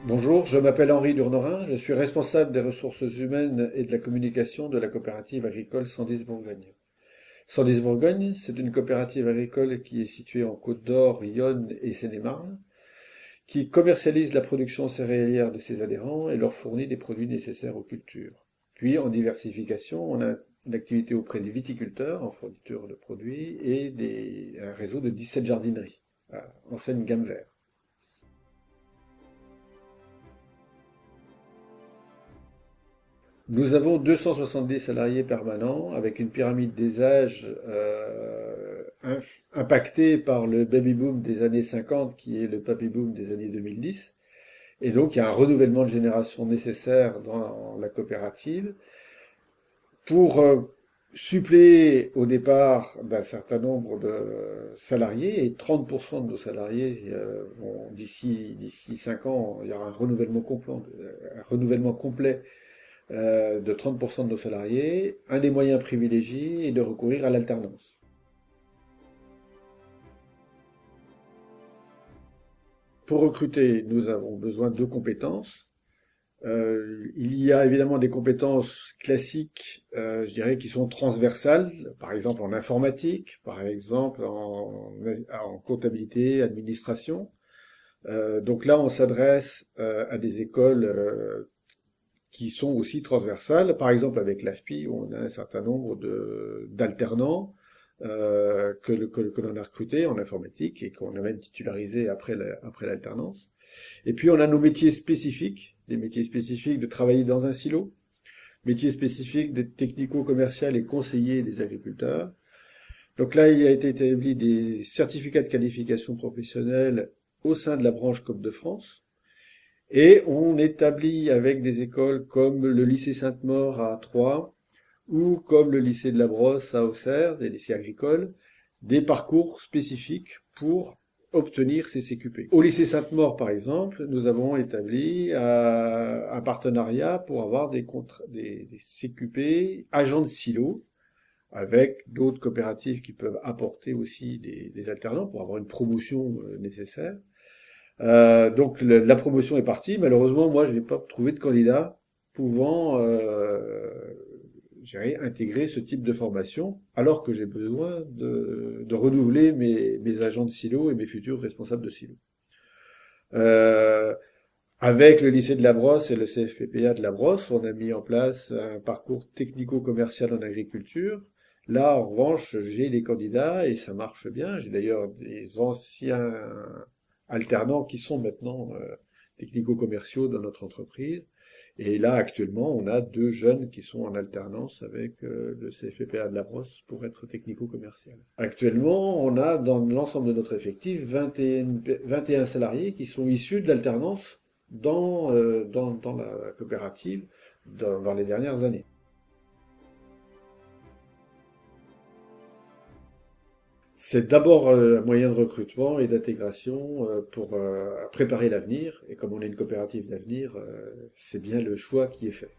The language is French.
Bonjour, je m'appelle Henri Durnerin, je suis responsable des ressources humaines et de la communication de la coopérative agricole 110 Bourgogne. 110 Bourgogne, c'est une coopérative agricole qui est située en Côte d'Or, Yonne et Seine-et-Marne, qui commercialise la production céréalière de ses adhérents et leur fournit des produits nécessaires aux cultures. Puis, en diversification, on a une activité auprès des viticulteurs en fourniture de produits et un réseau de 17 jardineries, enseigne gamme vert. Nous avons 270 salariés permanents avec une pyramide des âges impactée par le baby-boom des années 50 qui est le papy-boom des années 2010. Et donc, il y a un renouvellement de génération nécessaire dans la coopérative pour suppléer au départ d'un certain nombre de salariés, et 30% de nos salariés d'ici 5 ans, il y aura un renouvellement complet de 30% de nos salariés. Un des moyens privilégiés est de recourir à l'alternance. Pour recruter, nous avons besoin de compétences. Il y a évidemment des compétences classiques, je dirais, qui sont transversales, par exemple en informatique, par exemple en comptabilité, administration. Donc là, on s'adresse à des écoles qui sont aussi transversales. Par exemple, avec l'AFPI, on a un certain nombre d'alternants que l'on a recrutés en informatique et qu'on a même titularisé après l'alternance. Et puis, on a nos métiers spécifiques, des métiers spécifiques de travailler dans un silo, métiers spécifiques d'être technico-commercial et conseiller des agriculteurs. Donc là, il a été établi des certificats de qualification professionnelle au sein de la branche Coop de France. Et on établit avec des écoles comme le lycée Sainte-Maure à Troyes ou comme le lycée de la Brosse à Auxerre, des lycées agricoles, des parcours spécifiques pour obtenir ces CQP. Au lycée Sainte-Maure, par exemple, nous avons établi un partenariat pour avoir des CQP agents de silo avec d'autres coopératives qui peuvent apporter aussi des alternants pour avoir une promotion nécessaire. Donc la promotion est partie. Malheureusement, moi, je n'ai pas trouvé de candidat pouvant intégrer ce type de formation, alors que j'ai besoin de renouveler mes agents de silo et mes futurs responsables de silo. Euh, Avec le lycée de la Brosse et le CFPPA de la Brosse, on a mis en place un parcours technico-commercial en agriculture. Là, en revanche, j'ai des candidats et ça marche bien. J'ai d'ailleurs des anciens alternants qui sont maintenant technico-commerciaux dans notre entreprise. Et là, actuellement, on a 2 jeunes qui sont en alternance avec le CFPPA de la Brosse pour être technico-commercial. Actuellement, on a dans l'ensemble de notre effectif 21 salariés qui sont issus de l'alternance dans la coopérative dans les dernières années. C'est d'abord un moyen de recrutement et d'intégration pour préparer l'avenir. Et comme on est une coopérative d'avenir, c'est bien le choix qui est fait.